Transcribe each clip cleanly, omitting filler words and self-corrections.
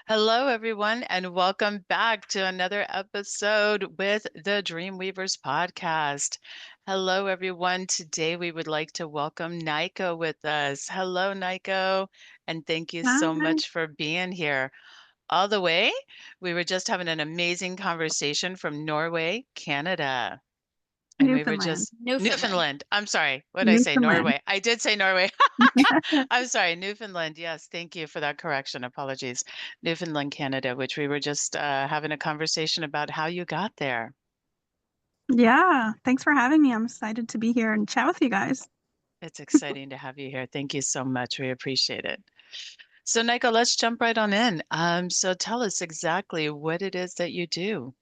Hello, everyone, and welcome back to another episode with the Dreamweavers podcast. Hello, everyone. Today we would like to welcome Nyko with us. Hello, Nyko, and thank you so Hi, much for being here. All the way, we were just having an amazing conversation from Norway, Canada. And we were Newfoundland. just Newfoundland. Newfoundland. I'm sorry. What did I say? Newfoundland. Norway. I did say Norway. I'm sorry. Newfoundland. Yes. Thank you for that correction. Apologies. Newfoundland, Canada, which we were just having a conversation about how you got there. Yeah, thanks for having me. I'm excited to be here and chat with you guys. It's exciting to have you here. Thank you so much. We appreciate it. So, Nico, let's jump right on in. So tell us exactly what it is that you do.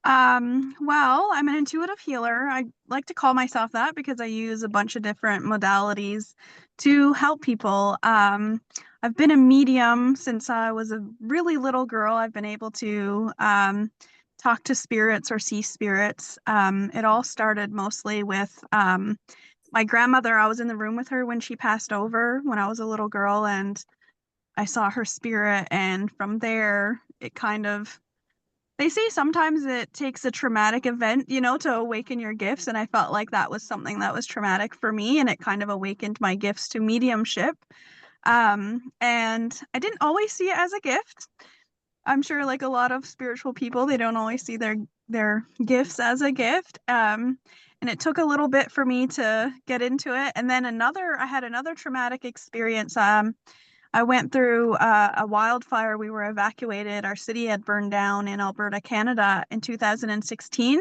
Well, I'm an intuitive healer. I like to call myself that because I use a bunch of different modalities to help people. I've been a medium since I was a really little girl. I've been able to talk to spirits or see spirits. It all started mostly with my grandmother. I was in the room with her when she passed over when I was a little girl, and I saw her spirit. And from there, it kind of, they say sometimes it takes a traumatic event, to awaken your gifts. And I felt like that was something that was traumatic for me. And it kind of awakened my gifts to mediumship. And I didn't always see it as a gift. I'm sure like a lot of spiritual people, they don't always see their gifts as a gift. And it took a little bit for me to get into it. And then I had another traumatic experience. I went through a wildfire. We were evacuated. Our city had burned down in Alberta, Canada in 2016.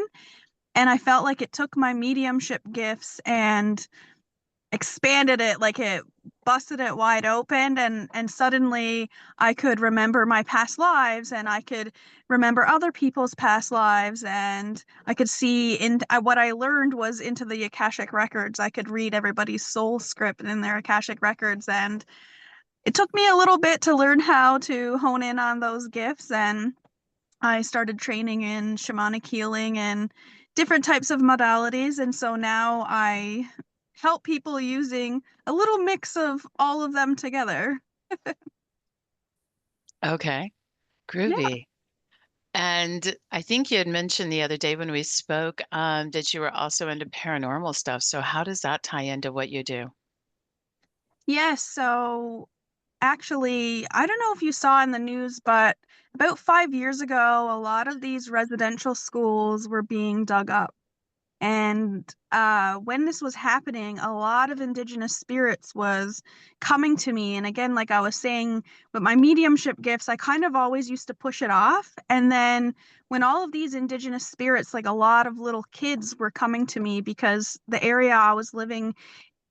And I felt like it took my mediumship gifts and expanded it, like it busted it wide open, and suddenly I could remember my past lives, and I could remember other people's past lives, and I could see in what I learned was into the Akashic records. I could read everybody's soul script in their Akashic records, and it took me a little bit to learn how to hone in on those gifts. And I started training in shamanic healing and different types of modalities. And so now I help people using a little mix of all of them together. Okay. Yeah. Groovy. And I think you had mentioned the other day when we spoke that you were also into paranormal stuff. So how does that tie into what you do? Yes. So actually, I don't know if you saw in the news, but about 5 years ago, a lot of these residential schools were being dug up. And when this was happening, a lot of indigenous spirits was coming to me. And again, like I was saying, with my mediumship gifts, I kind of always used to push it off. And then when all of these indigenous spirits, like a lot of little kids were coming to me because the area I was living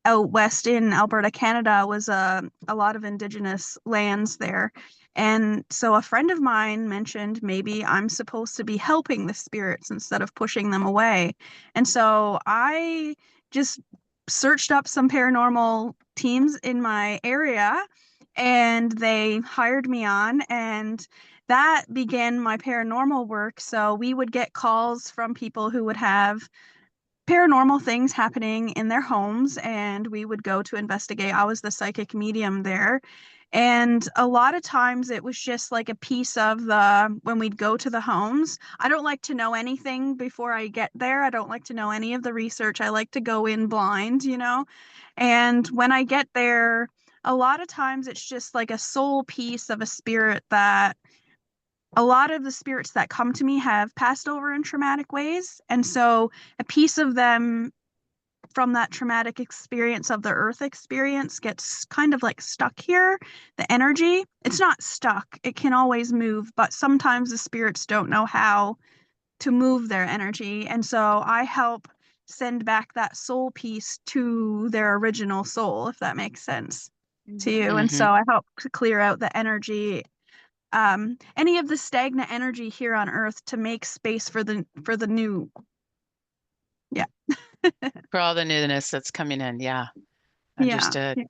out west in Alberta, Canada, was a lot of indigenous lands there. And so a friend of mine mentioned maybe I'm supposed to be helping the spirits instead of pushing them away. And so I just searched up some paranormal teams in my area, and they hired me on, and that began my paranormal work. So we would get calls from people who would have paranormal things happening in their homes, and we would go to investigate. I was the psychic medium there. And a lot of times it was just like a piece of when we'd go to the homes. I don't like to know anything before I get there. I don't like to know any of the research. I like to go in blind. And when I get there, a lot of times it's just like a soul piece of a spirit that a lot of the spirits that come to me have passed over in traumatic ways. And so a piece of them from that traumatic experience of the earth experience gets kind of like stuck here. The energy, it's not stuck, it can always move, but sometimes the spirits don't know how to move their energy. And so I help send back that soul piece to their original soul, if that makes sense to Mhm. you. And Hmm. so I help to clear out the energy, any of the stagnant energy here on Earth, to make space for the new. Yeah. For all the newness that's coming in. Yeah, Yeah. understood. Yeah.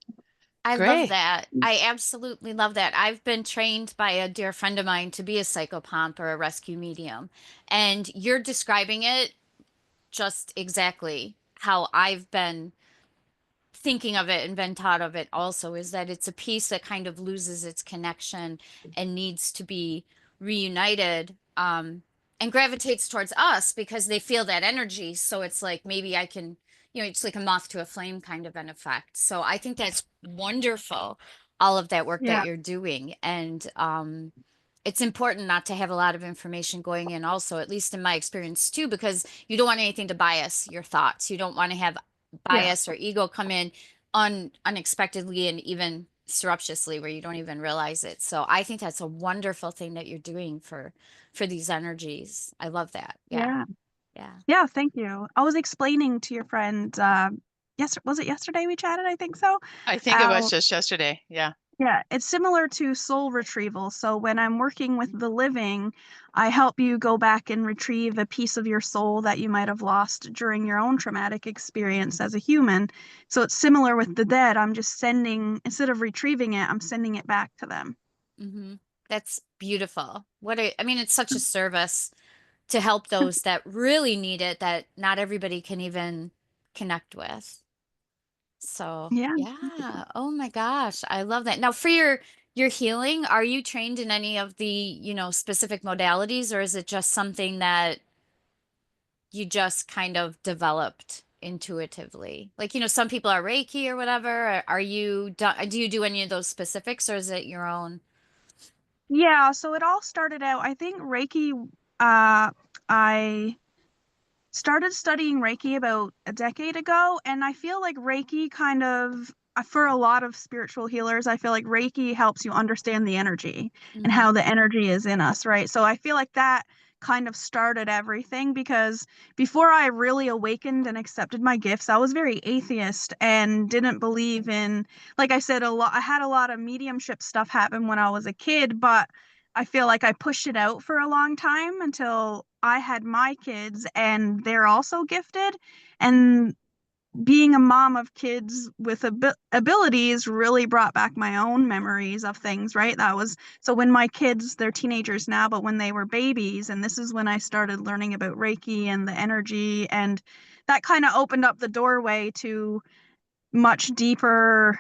I love Great. that. I absolutely love that. I've been trained by a dear friend of mine to be a psychopomp or a rescue medium. And you're describing it just exactly how I've been thinking of it and been taught of it also, is that it's a piece that kind of loses its connection and needs to be reunited, and gravitates towards us because they feel that energy. So it's like maybe I can, it's like a moth to a flame kind of an effect. So I think that's wonderful, all of that work that Yeah. you're doing. And it's important not to have a lot of information going in also, at least in my experience too, because you don't want anything to bias your thoughts. You don't want to have Yeah. bias or ego come in unexpectedly and even surreptitiously where you don't even realize it. So I think that's a wonderful thing that you're doing for these energies. I love that. Yeah. Yeah. Yeah. Yeah, thank you. I was explaining to your friend, yes, was it yesterday we chatted? I think so. I think it was How, just yesterday. Yeah. yeah, it's similar to soul retrieval. So when I'm working with the living, I help you go back and retrieve a piece of your soul that you might have lost during your own traumatic experience as a human. So it's similar with the dead. I'm just sending, instead of retrieving it, I'm sending it back to them. Hmm. That's beautiful. I mean, it's such a service to help those that really need it that not everybody can even connect with. So, Yeah. yeah. Oh my gosh, I love that. Now, for your healing, are you trained in any of the, specific modalities, or is it just something that you just kind of developed intuitively? Like, some people are Reiki or whatever. Are you do you do any of those specifics, or is it your own? Yeah, so it all started out, I think Reiki, uh, I started studying Reiki about a decade ago, and I feel like Reiki kind of, for a lot of spiritual healers, I feel like Reiki helps you understand the energy and Hmm. how the energy is in us, right? So I feel like that kind of started everything because before I really awakened and accepted my gifts, I was very atheist and didn't believe in, like I said, I had a lot of mediumship stuff happen when I was a kid, but I feel like I pushed it out for a long time until I had my kids and they're also gifted. And being a mom of kids with abilities really brought back my own memories of things, right? That was so when my kids, they're teenagers now, but when they were babies, and this is when I started learning about Reiki and the energy, and that kind of opened up the doorway to much deeper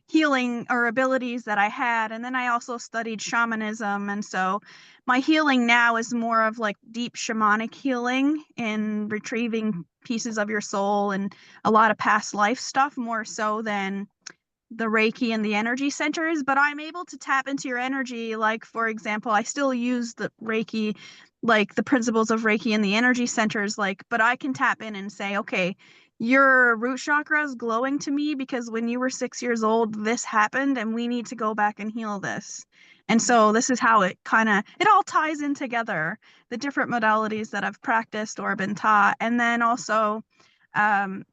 healing or abilities that I had. And then I also studied shamanism. And so my healing now is more of like deep shamanic healing in retrieving pieces of your soul and a lot of past life stuff, more so than the Reiki and the energy centers, but I'm able to tap into your energy. Like, for example, I still use the Reiki, like the principles of Reiki and the energy centers, like, but I can tap in and say, okay, your root chakra is glowing to me because when you were 6 years old, this happened and we need to go back and heal this. And so this is how it all ties in together, the different modalities that I've practiced or been taught. And then also, um,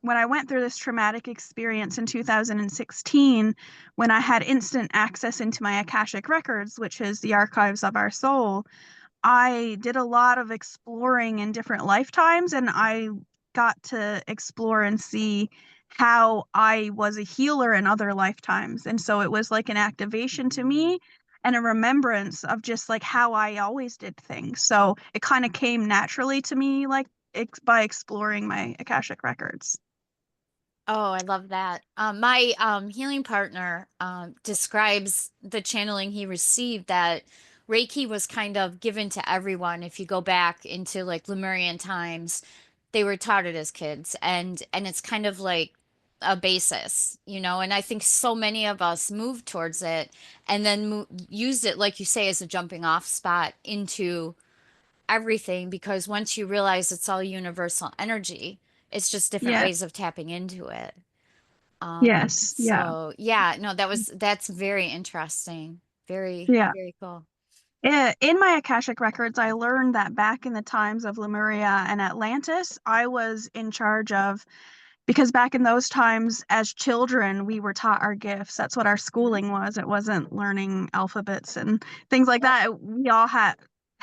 when I went through this traumatic experience in 2016, when I had instant access into my Akashic records, which is the archives of our soul, I did a lot of exploring in different lifetimes and I got to explore and see how I was a healer in other lifetimes. And so it was like an activation to me and a remembrance of just like how I always did things. So it kind of came naturally to me, like by exploring my Akashic records. Oh, I love that. My healing partner describes the channeling he received, that Reiki was kind of given to everyone. If you go back into like Lemurian times, they were taught it as kids, and it's kind of like a basis, and I think so many of us moved towards it and then used it, like you say, as a jumping off spot into everything, because once you realize it's all universal energy, it's just different Yeah. ways of tapping into it. Yes. Yeah. So yeah, no, that's very interesting. Very, Yeah. very cool. In my Akashic records, I learned that back in the times of Lemuria and Atlantis, I was in charge of, because back in those times, as children, we were taught our gifts. That's what our schooling was. It wasn't learning alphabets and things like Yep. that. We all had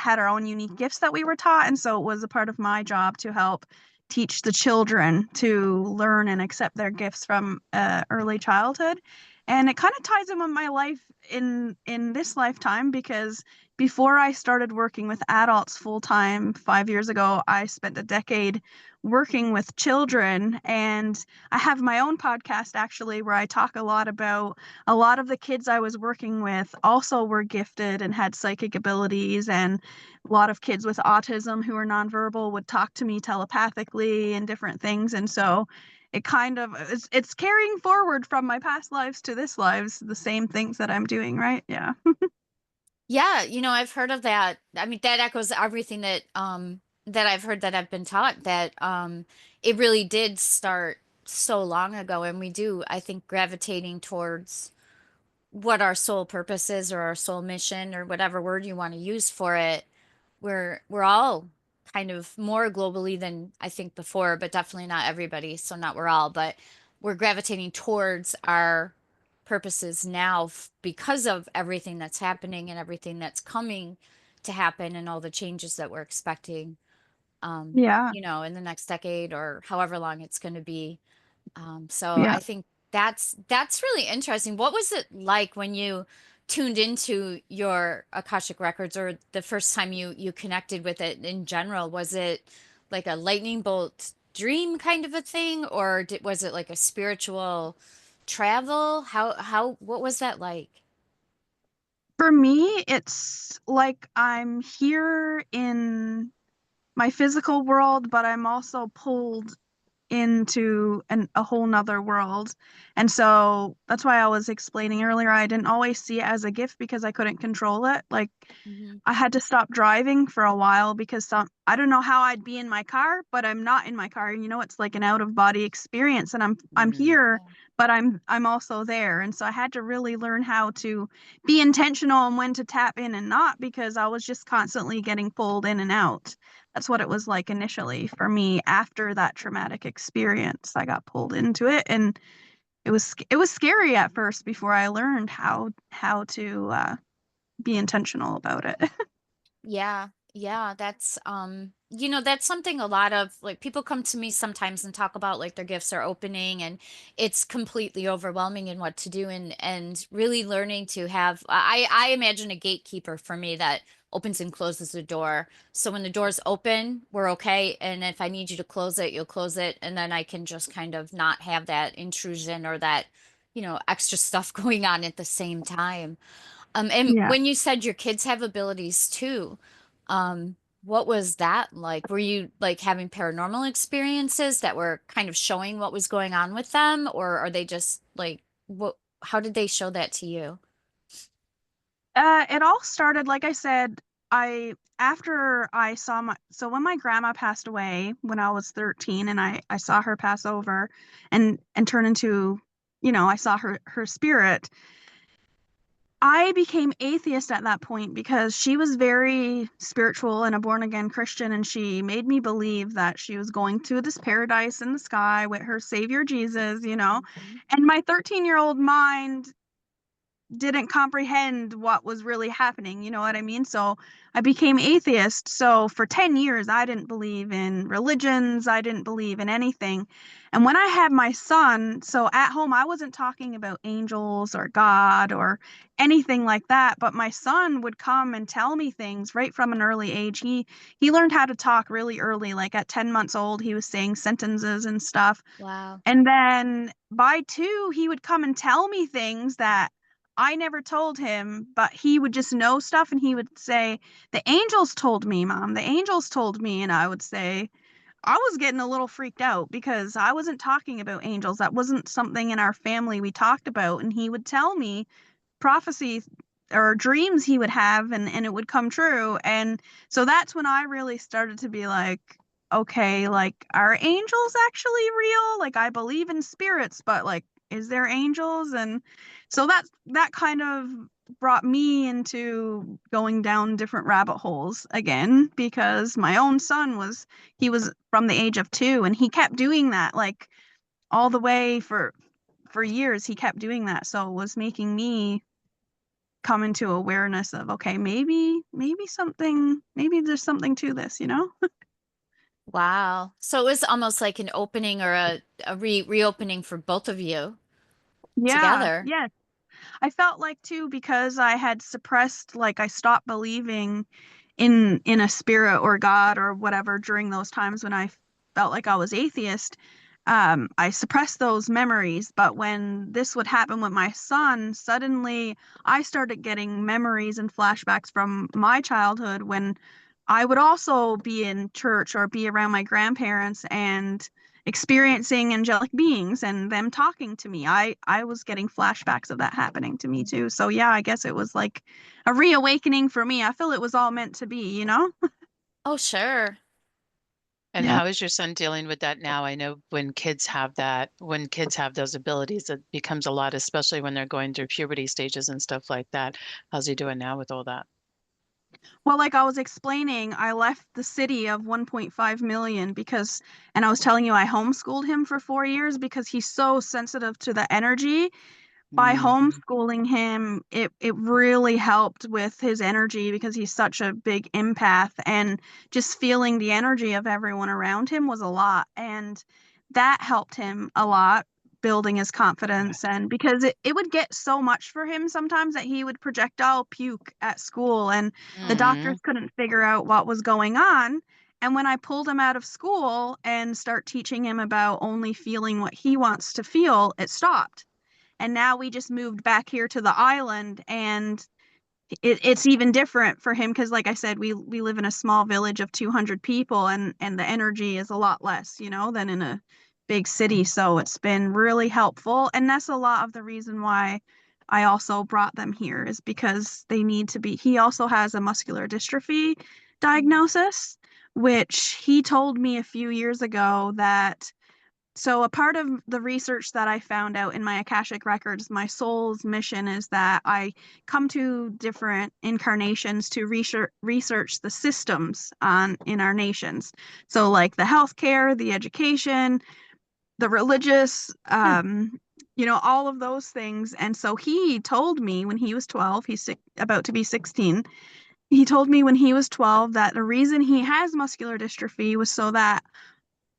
our own unique gifts that we were taught, and so it was a part of my job to help teach the children to learn and accept their gifts from early childhood. And it kind of ties in with my life in this lifetime because before I started working with adults full time 5 years ago, I spent a decade working with children. And I have my own podcast actually where I talk a lot about a lot of the kids I was working with also were gifted and had psychic abilities. And a lot of kids with autism who are nonverbal would talk to me telepathically and different things. And so it kind of it's carrying forward from my past lives to this lives, the same things that I'm doing, right? Yeah. Yeah, I've heard of that. I mean, that echoes everything that I've heard that I've been taught that it really did start so long ago, and we do, I think, gravitating towards what our soul purpose is or our soul mission or whatever word you want to use for it. We're all kind of more globally than I think before, but definitely not everybody. So not we're all, but we're gravitating towards our purposes now because of everything that's happening and everything that's coming to happen and all the changes that we're expecting, Yeah. in the next decade or however long it's going to be. So Yeah. I think that's really interesting. What was it like when you tuned into your Akashic records or the first time you connected with it in general? Was it like a lightning bolt dream kind of a thing, or was it like a spiritual travel? What was that like? For me, it's like I'm here in my physical world, but I'm also pulled into a whole nother world. And so that's why I was explaining earlier, I didn't always see it as a gift because I couldn't control it. Like Hmm. I had to stop driving for a while because I don't know how I'd be in my car, but I'm not in my car. It's like an out of body experience and I'm Mm. here, but I'm also there. And so I had to really learn how to be intentional and when to tap in and not because I was just constantly getting pulled in and out. That's what it was like initially for me after that traumatic experience. I got pulled into it and it was scary at first before I learned how to be intentional about it. Yeah, yeah, that's something a lot of like people come to me sometimes and talk about like their gifts are opening and it's completely overwhelming in what to do and really learning to have I imagine a gatekeeper for me that opens and closes the door. So when the door's open, we're okay, and if I need you to close it, you'll close it, and then I can just kind of not have that intrusion or that, extra stuff going on at the same time. And Yeah. when you said your kids have abilities too, what was that like? Were you like having paranormal experiences that were kind of showing what was going on with them, or are they just like how did they show that to you? It all started, like I said, I after I saw so when my grandma passed away when I was 13 and I saw her pass over and turn into, I saw her spirit. I became atheist at that point because she was very spiritual and a born again Christian, and she made me believe that she was going to this paradise in the sky with her savior Jesus. Mhm. And my 13-year-old mind didn't comprehend what was really happening, you know what I mean? So I became atheist. So for 10 years, I didn't believe in religions, I didn't believe in anything. And when I had my son, so at home, I wasn't talking about angels or God or anything like that, but my son would come and tell me things right from an early age. He learned how to talk really early, like at 10 months old, he was saying sentences and stuff. Wow. And then by 2, he would come and tell me things that I never told him, but he would just know stuff and he would say, "The angels told me, Mom. The angels told me." And I would say, I was getting a little freaked out because I wasn't talking about angels. That wasn't something in our family we talked about. And he would tell me prophecies or dreams he would have and it would come true. And so that's when I really started to be like, okay, like are angels actually real? Like I believe in spirits, but like is there angels? And so that kind of brought me into going down different rabbit holes again because my own son he was from the age of 2 and he kept doing that like all the way for years he kept doing that, so it was making me come into awareness of okay, maybe there's something to this. Wow. So it was almost like an opening or a reopening for both of you Yeah, together. yes. I felt like too because I had suppressed, like I stopped believing in a spirit or God or whatever during those times when I felt like I was atheist, I suppressed those memories. But when this would happen with my son, suddenly I started getting memories and flashbacks from my childhood when I would also be in church or be around my grandparents and experiencing angelic beings and them talking to me. I was getting flashbacks of that happening to me too. So yeah, I guess it was like a reawakening for me. I feel it was all meant to be, you know? Oh, sure. And Yeah. how is your son dealing with that now? I know when kids have those abilities, it becomes a lot, especially when they're going through puberty stages and stuff like that. How's he doing now with all that? Well, like I was explaining, I left the city of 1.5 million and I was telling you I homeschooled him for 4 years because he's so sensitive to the energy. By Hmm. homeschooling him, it really helped with his energy because he's such a big empath, and just feeling the energy of everyone around him was a lot. And that helped him a lot building his Good. confidence. And because it would get so much for him sometimes that he would projectile puke at school, and the Hmm. doctors couldn't figure out what was going on. And when I pulled him out of school and start teaching him about only feeling what he wants to feel, it stopped. And now we just moved back here to the island, and it's even different for him because, like I said, we live in a small village of 200 people, and the energy is a lot less, you know, than in a big city. So it's been really helpful, and that's a lot of the reason why I also brought them here, is because they need to be. He also has a muscular dystrophy diagnosis, which he told me a few years ago that, so, a part of the research that I found out in my Akashic records, my soul's mission is that I come to different incarnations to research the systems in our nations. So, like the healthcare, the education, the religious, Hmm. all of those things. And so he told me when he was 12, about to be 16. He told me when he was 12 that the reason he has muscular dystrophy was so that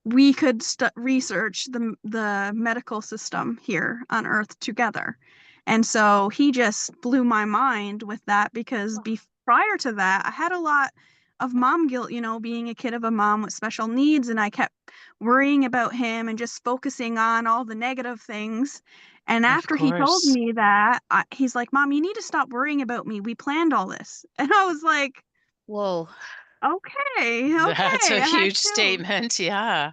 we could research the medical system here on Earth together. And so he just blew my mind with that because prior to that, I had a lot of mom guilt, being a kid of a mom with special needs, and I kept worrying about him and just focusing on all the negative things. And Of after he told course. me that, he's like, "Mom, you need to stop worrying about me. We planned all this." And I was like, Whoa. "Okay, That's okay." a I had huge chills. statement. Yeah.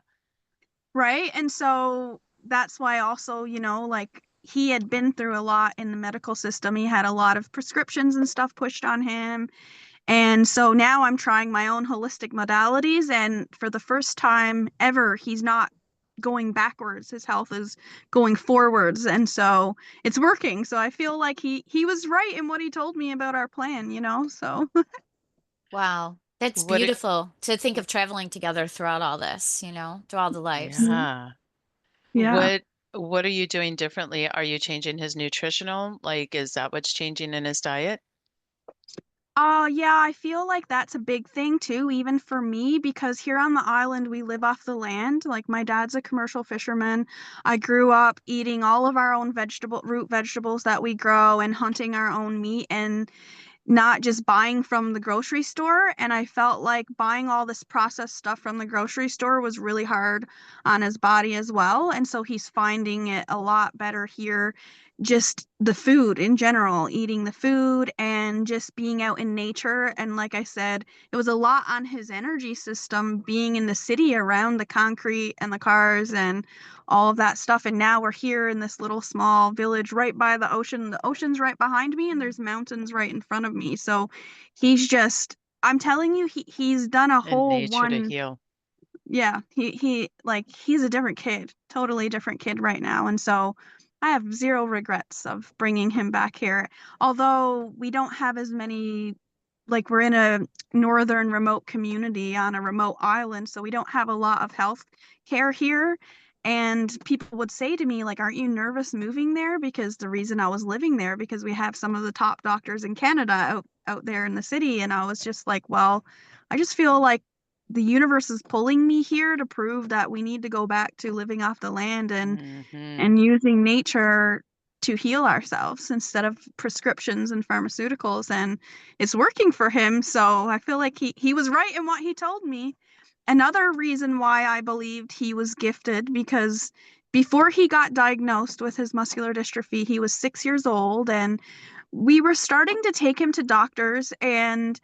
Right? And so that's why also, like he had been through a lot in the medical system. He had a lot of prescriptions and stuff pushed on him. And so now I'm trying my own holistic modalities. And for the first time ever, he's not going backwards. His health is going forwards. And so it's working. So I feel like he was right in what he told me about our plan. So Wow. That's What? beautiful to think of traveling together throughout all this, through all the lives. Yeah. yeah. What what are you doing differently? Are you changing his nutritional? Like, is that what's changing in his diet? Yeah, I feel like that's a big thing too, even for me, because here on the island we live off the land. Like my dad's a commercial fisherman. I grew up eating all of our own root vegetables that we grow and hunting our own meat and not just buying from the grocery store. And I felt like buying all this processed stuff from the grocery store was really hard on his body as well. And so he's finding it a lot better here. Just the food in general, eating the food and just being out in nature. And like I said, it was a lot on his energy system being in the city around the concrete and the cars and all of that stuff. And now we're here in this little small village right by the ocean. The ocean's right behind me, and there's mountains right in front of me. So he's just, I'm telling you, he's done a In whole nature to one. heal. Yeah, he like he's a different kid, totally different kid right now. And so I have zero regrets of bringing him back here. Although we don't have as many, like we're in a northern remote community on a remote island, so we don't have a lot of health care here. And people would say to me, like, aren't you nervous moving there? Because the reason I was living there, because we have some of the top doctors in Canada out there in the city. And I was just like, well, I just feel like the universe is pulling me here to prove that we need to go back to living off the land Hmm. and using nature to heal ourselves instead of prescriptions and pharmaceuticals. And it's working for him. So I feel like he was right in what he told me. another reason why I believed he was gifted, because before he got diagnosed with his muscular dystrophy, he was 6 years old, and we were starting to take him to doctors, and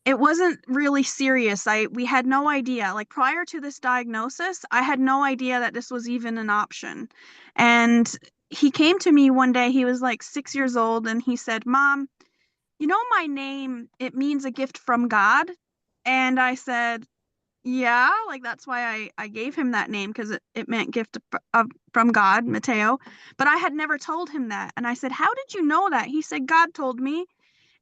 it wasn't really serious. We had no idea. Like prior to this diagnosis, I had no idea that this was even an option. And he came to me one day, he was like 6 years old, and he said, "Mom, you know my name, it means a gift from God." And I said, "Yeah, like that's why I gave him that name, because it meant gift from God, Mateo." But I had never told him that. And I said, "How did you know that?" He said, "God told me."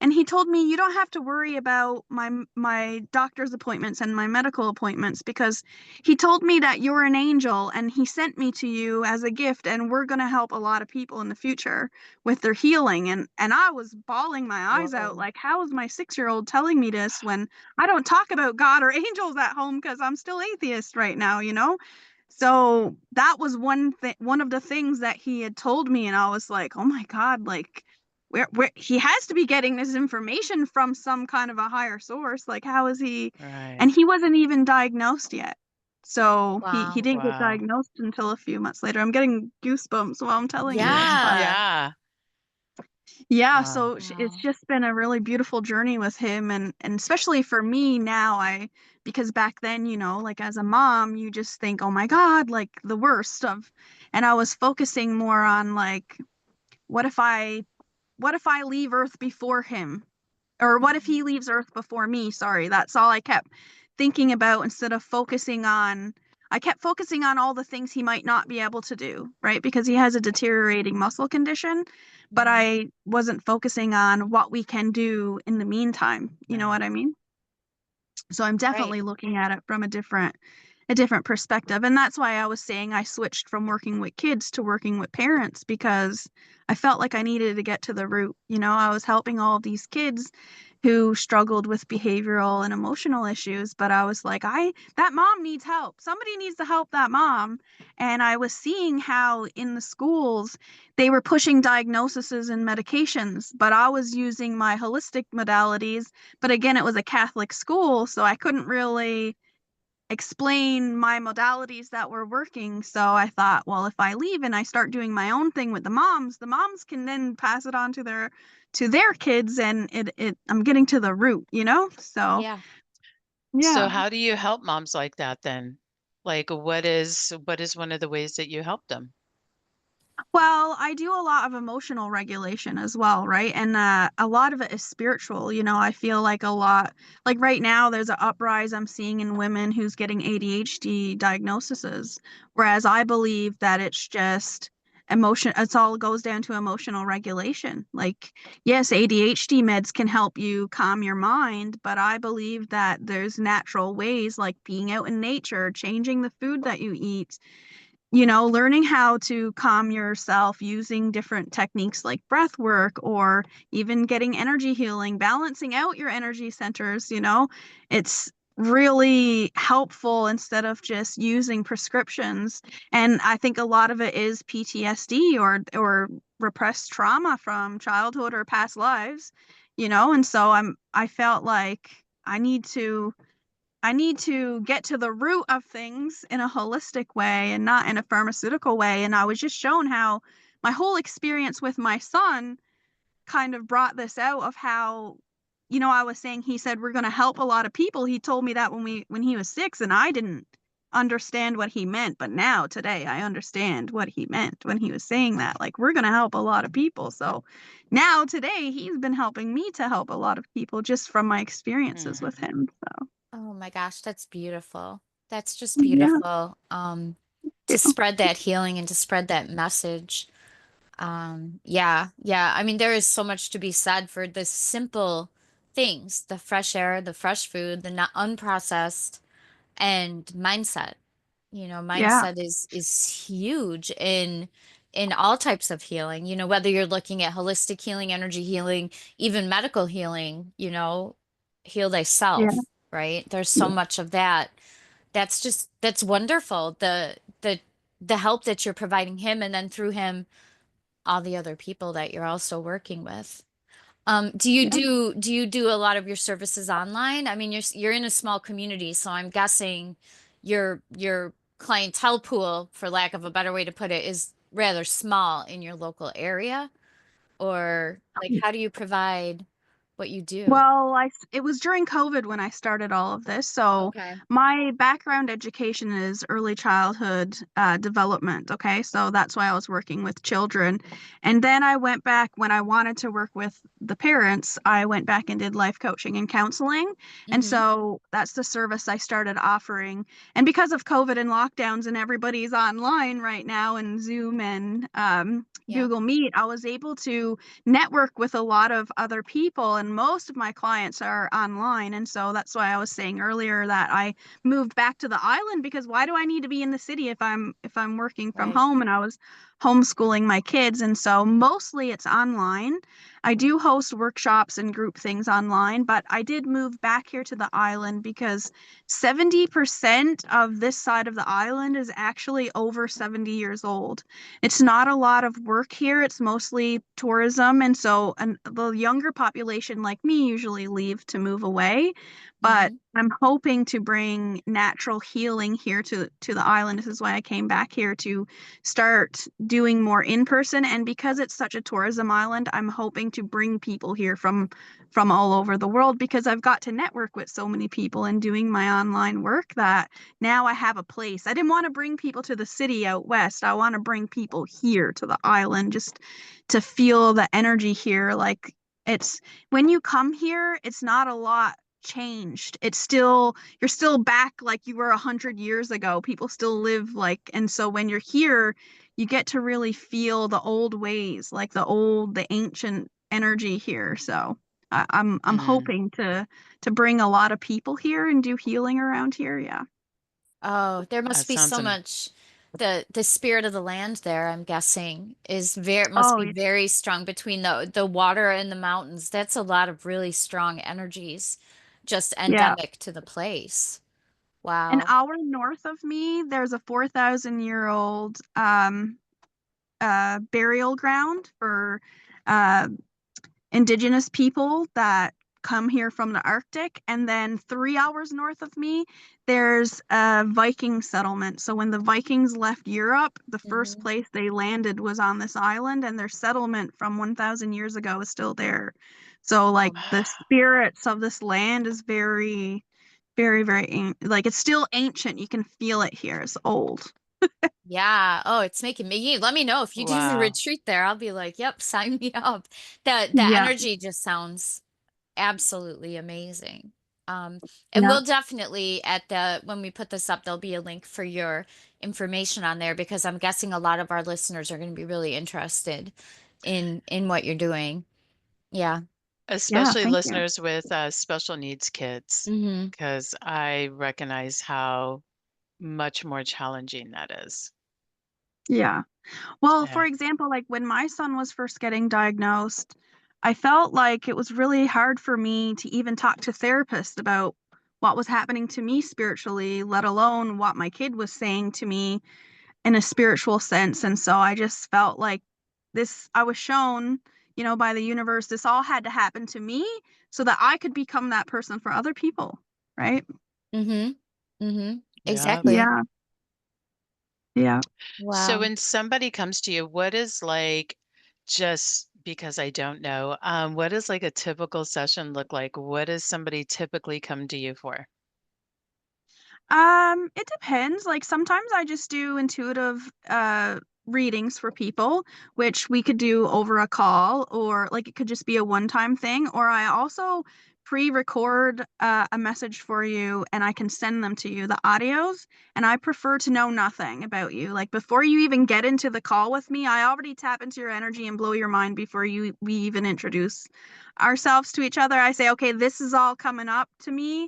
And he told me, "You don't have to worry about my doctor's appointments and my medical appointments, because he told me that you're an angel and he sent me to you as a gift, and we're going to help a lot of people in the future with their healing." And I was bawling my eyes out, Whoa. like, how is my 6-year-old telling me this when I don't talk about God or angels at home, because I'm still atheist right now, you know? So that was one of the things that he had told me, and I was like, "Oh my God, like where he has to be getting this information from some kind of a higher source. Like, how is he?" Right. And he wasn't even diagnosed yet. So he Wow. didn't get Wow. diagnosed until a few months later. I'm getting goosebumps while I'm telling you this, but Yeah. Yeah. yeah, Wow. so it's Wow. just been a really beautiful journey with him, and especially for me now, I because back then, like as a mom, you just think, "Oh my God, like the worst of," and I was focusing more on like, what if I what if I leave Earth before him? Or what if Mhm. he leaves Earth before me? Sorry, that's all I kept thinking about, instead of focusing on, I kept focusing on all the things he might not be able to do, right? Because he has a deteriorating muscle condition, but Mhm. I wasn't focusing on what we can do in the meantime. You know Yeah. what I mean? So I'm Right. definitely looking at it from a different perspective. And that's why I was saying I switched from working with kids to working with parents, because I felt like I needed to get to the root. I was helping all of these kids who struggled with behavioral and emotional issues, but I was like, I that mom needs help. Somebody needs to help that mom. And I was seeing how in the schools they were pushing diagnoses and medications, but I was using my holistic modalities. But again, it was a Catholic school, so I couldn't really explain my modalities that were working. So I thought, well, if I leave and I start doing my own thing with the moms can then pass it on to their kids, and it I'm getting to the root. So Yeah. So yeah. how do you help moms like that then? Like what is one of the ways that you help them? Well, I do a lot of emotional regulation as well, right? And a lot of it is spiritual. I feel like a lot, like right now, there's an uprise I'm seeing in women who's getting ADHD diagnoses, whereas I believe that it's just emotion. It's all goes down to emotional regulation. Like, yes, ADHD meds can help you calm your mind, but I believe that there's natural ways, like being out in nature, changing the food that you eat, learning how to calm yourself using different techniques like breath work, or even getting energy healing, balancing out your energy centers. It's really helpful instead of just using prescriptions. And I think a lot of it is PTSD, or repressed trauma from childhood or past lives. And so I felt like I need to I need to get to the root of things in a holistic way and not in a pharmaceutical way. And I was just shown how my whole experience with my son kind of brought this out of how, I was saying, he said we're going to help a lot of people. He told me that when he was 6, and I didn't understand what he meant, but now today I understand what he meant when he was saying that, like, we're going to help a lot of people. So now today he's been helping me to help a lot of people just from my experiences with Hmm. him. So Oh my gosh, that's beautiful. That's just yeah. beautiful. To spread that healing and to spread that message. Yeah, yeah. I mean, there is so much to be said for the simple things, the fresh air, the fresh food, the not unprocessed, and mindset. Yeah. Mindset is huge in all types of healing. Whether you're looking at holistic healing, energy healing, even medical healing, heal Yeah. thyself, right? There's so Yeah. much of that. That's wonderful. The help that you're providing him, and then through him all the other people that you're also working with. Do you Yeah. do a lot of your services online? I mean, you're in a small community, so I'm guessing your clientele pool, for lack of a better way to put it, is rather small in your local area. Or like, how do you provide what you do? Well, it was during COVID when I started all of this. So Okay. my background education is early childhood development. Okay, so that's why I was working with children, and then I went back when I wanted to work with the parents. I went back and did life coaching and counseling, and Mm-hmm. so that's the service I started offering. And because of COVID and lockdowns and everybody's online right now and Zoom and Yeah. Google Meet, I was able to network with a lot of other people, and most of my clients are online. And so that's why I was saying earlier that I moved back to the island, because why do I need to be in the city if I'm working from Right. home? And I was homeschooling my kids, and so mostly it's online. I do host workshops and group things online, but I did move back here to the island because 70% of this side of the island is actually over 70 years old. It's not a lot of work here. It's mostly tourism. And so the younger population like me usually leave to move away. But Mm-hmm. I'm hoping to bring natural healing here to the island. This is why I came back here to start doing more in person. And because it's such a tourism island, I'm hoping to bring people here from all over the world, because I've got to network with so many people and doing my online work that now I have a place. I didn't want to bring people to the city out west. I want to bring people here to the island just to feel the energy here. Like, it's when you come here, it's not a lot changed. It's still, you're still back like you were 100 years ago. People still live like, and so when you're here, you get to really feel the old ways, like the ancient energy here. So I'm Mm, hoping to bring a lot of people here and do healing around here. Yeah. Oh, there that must be sounds so much the spirit of the land there, I'm guessing, is very must Oh, be very strong between the water and the mountains. That's a lot of really strong energies just yeah. endemic to the place. An Wow. hour north of me, there's a 4,000-year-old burial ground for uh, indigenous people that come here from the Arctic. And then 3 hours north of me, there's a Viking settlement. So when the Vikings left Europe, the first Hmm. place they landed was on this island, and their settlement from 1,000 years ago is still there. So, like, the spirits of this land is very, very, very, like, it's still ancient. You can feel it here. It's old. Yeah. Oh, it's making me. Let me know if you do the wow. retreat there. I'll be like, yep, sign me up. The Yeah. energy just sounds absolutely amazing. Um, and Yeah. we'll definitely at the when we put this up, there'll be a link for your information on there because I'm guessing a lot of our listeners are going to be really interested in what you're doing. Yeah. Yeah. Especially Thank you. listeners with special needs kids, Hmm. because I recognize how much more challenging that is. Yeah. Well, Yeah. for example, like when my son was first getting diagnosed, I felt like it was really hard for me to even talk to therapists about what was happening to me spiritually, let alone what my kid was saying to me in a spiritual sense. And so I just felt like I was shown, by the universe, this all had to happen to me so that I could become that person for other people. Right? Hmm. Hmm. Yeah. Exactly. Yeah. Yeah. So Wow. when somebody comes to you, what is like, just because I don't know, what does like a typical session look like? What does somebody typically come to you for? It depends. Like sometimes I just do intuitive readings for people, which we could do over a call, or like it could just be a one-time thing, or I also pre-record a message for you and I can send them to you, the audios, and I prefer to know nothing about you. Like before you even get into the call with me, I already tap into your energy and blow your mind before we even introduce ourselves to each other. I say, "Okay, this is all coming up to me."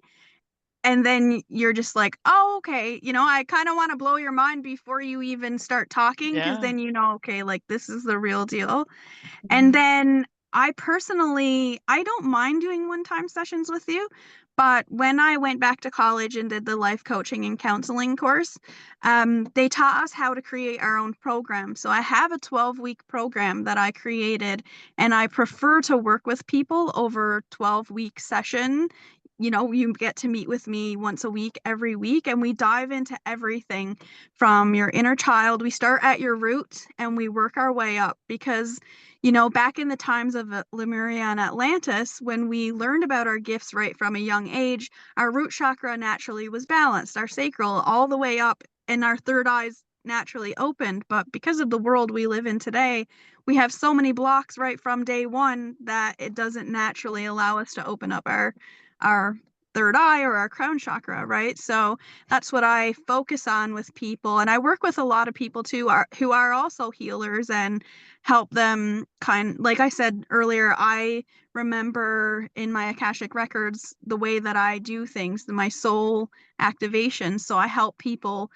And then you're just like, oh, okay, I kind of want to blow your mind before you even start talking, because Yeah. then okay, like this is the real deal. And Hmm. then I personally, I don't mind doing one-time sessions with you, But when I went back to college and did the life coaching and counseling course, they taught us how to create our own program. So I have a 12-week program that I created, and I prefer to work with people over 12-week session. You know, you get to meet with me once a week, every week, and we dive into everything from your inner child. We start at your root and we work our way up because back in the times of Lemuria and Atlantis, when we learned about our gifts right from a young age, our root chakra naturally was balanced, our sacral all the way up, and our third eyes naturally opened. But because of the world we live in today, we have so many blocks right from day one that it doesn't naturally allow us to open up our third eye or our crown chakra, right? So that's what I focus on with people. And I work with a lot of people too who are also healers and help them like I said earlier, I remember in my Akashic records the way that I do things, my soul activation. So I help people.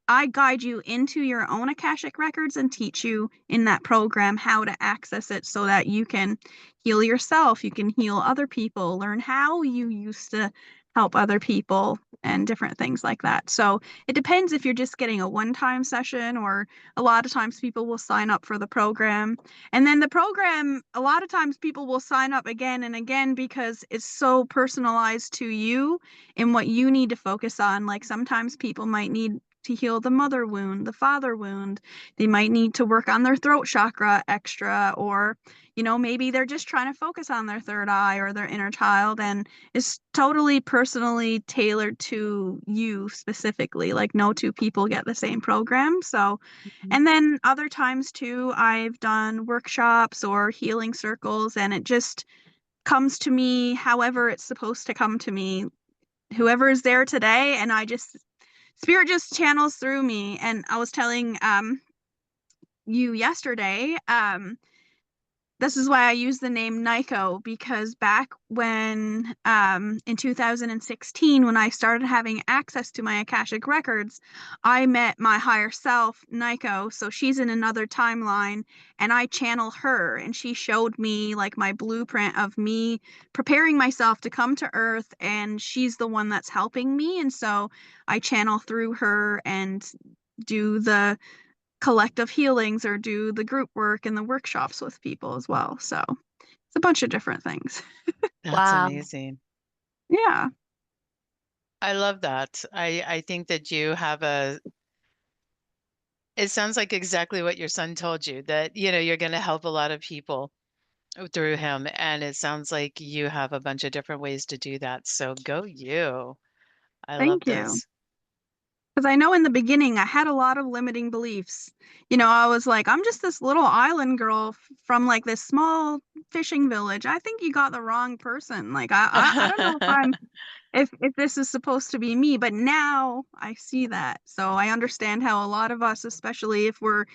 I guide you into your own Akashic records and teach you in that program how to access it so that you can heal yourself, you can heal other people, learn how you used to help other people and different things like that. So it depends if you're just getting a one-time session, or a lot of times people will sign up for the program. And then the program, a lot of times people will sign up again and again because it's so personalized to you and what you need to focus on. Like sometimes people might need to heal the mother wound, the father wound. They might need to work on their throat chakra extra, or maybe they're just trying to focus on their third eye or their inner child, and it's totally personally tailored to you specifically. Like no two people get the same program. So, Mhm. and then other times too, I've done workshops or healing circles, and it just comes to me however it's supposed to come to me. Whoever is there today, and spirit just channels through me. And I was telling you yesterday, this is why I use the name Nyko, because back when in 2016, when I started having access to my Akashic records, I met my higher self, Nyko. So she's in another timeline, and I channel her, and she showed me like my blueprint of me preparing myself to come to Earth, and she's the one that's helping me. And so I channel through her and do the collective healings or do the group work and the workshops with people as well. So it's a bunch of different things. That's Wow. amazing. Yeah. I love that. I think that you have it sounds like exactly what your son told you, that, you're going to help a lot of people through him. And it sounds like you have a bunch of different ways to do that. So go you. I love Thank you. this. Because I know in the beginning I had a lot of limiting beliefs. I was like, I'm just this little island girl from like this small fishing village. I think you got the wrong person. Like I don't know if I'm if this is supposed to be me, but now I see that. So I understand how a lot of us, especially if we're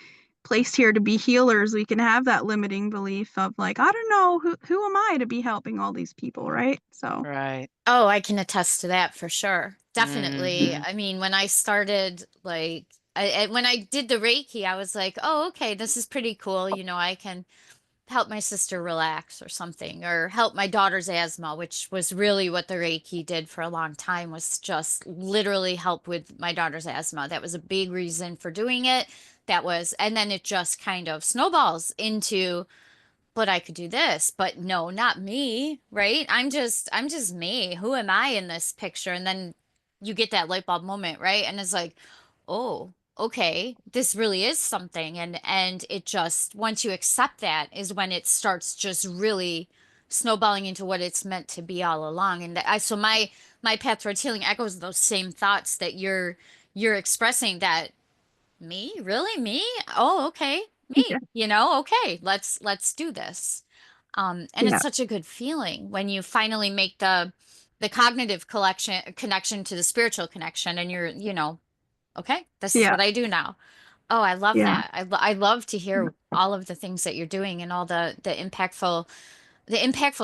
placed here to be healers, we can have that limiting belief of like, I don't know, who am I to be helping all these people, right? So Right. Oh, I can attest to that for sure. Definitely. Hmm. I mean, when I started, like, when I did the Reiki, I was like, oh, okay, this is pretty cool. I can help my sister relax or something, or help my daughter's asthma, which was really what the Reiki did for a long time, was just literally help with my daughter's asthma. That was a big reason for doing it. And then it just kind of snowballs into, but I could do this, but no, not me, right? I'm just me. Who am I in this picture? And then you get that light bulb moment, right? And it's like, oh, okay, this really is something. And it just, once you accept that, is when it starts just really snowballing into what it's meant to be all along. And so my path towards healing echoes those same thoughts that you're expressing, that me? Really? Me? Oh, okay. yeah, Me. Okay, let's do this. And it's yeah, such a good feeling when you finally make the cognitive connection to the spiritual connection, and okay, this is yeah, what I do now. Oh, I love yeah, that. I love to hear all of the things that you're doing, and all the impactful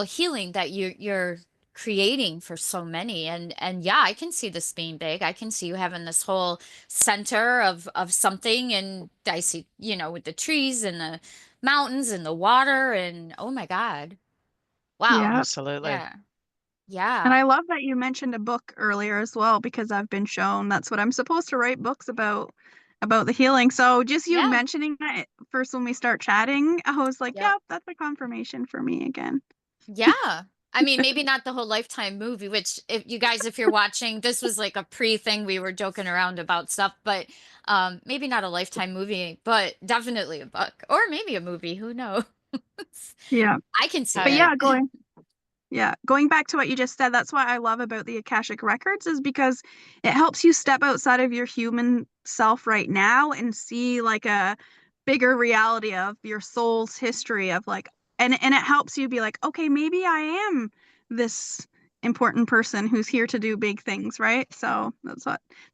healing that you're creating for so many. And yeah, I can see this being big. I can see you having this whole center of something, and I see, with the trees and the mountains and the water, and oh my God. Wow. yeah. Absolutely. Yeah. Yeah. And I love that you mentioned a book earlier as well, because I've been shown that's what I'm supposed to write books about the healing. So just you Yeah. mentioning that first when we start chatting, I was like, Yep. yeah, that's a confirmation for me again. Yeah. I mean, maybe not the whole Lifetime movie, which if you guys, if you're watching, this was like a pre-thing we were joking around about stuff, but maybe not a Lifetime movie, but definitely a book or maybe a movie, who knows? Yeah. I can see But Have you? it. going back to what you just said, that's what I love about the Akashic Records is because it helps you step outside of your human self right now and see like a bigger reality of your soul's history of like and it helps you be like, okay, maybe I am this important person who's here to do big things, right? So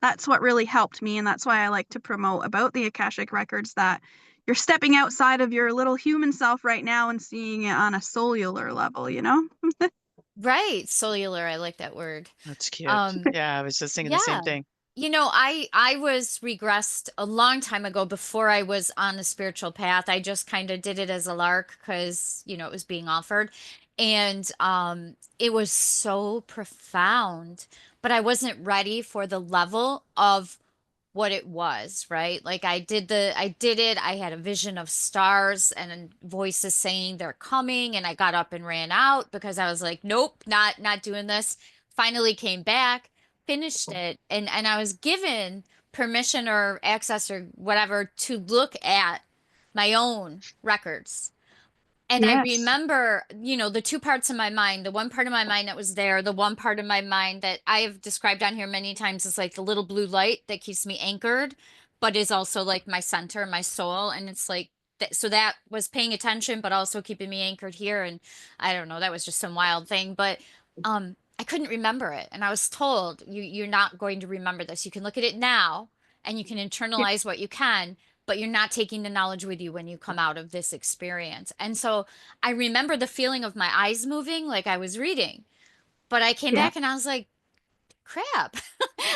that's what really helped me, and that's why I like to promote about the Akashic Records that you're stepping outside of your little human self right now and seeing it on a cellular level, you know? Right. Cellular. I like that word. That's cute. Um, Yeah, I was just thinking the same yeah. thing. I was regressed a long time ago before I was on the spiritual path. I just kind of did it as a lark because, it was being offered. And it was so profound, but I wasn't ready for the level of what it was, right? Like I did it. I had a vision of stars and voices saying they're coming, and I got up and ran out because I was like, nope, not doing this. Finally came back, finished it, and I was given permission or access or whatever to look at my own records. And I Yes. remember, the two parts of my mind, the one part of my mind that was there, the one part of my mind that I have described on here many times is like the little blue light that keeps me anchored, but is also like my center, my soul. And it's like, so that was paying attention, but also keeping me anchored here. And I don't know, that was just some wild thing, but I couldn't remember it. And I was told, you're not going to remember this. You can look at it now and you can Yeah. internalize what you can, but you're not taking the knowledge with you when you come out of this experience. And so I remember the feeling of my eyes moving like I was reading, but I came Yeah. back and I was like, crap,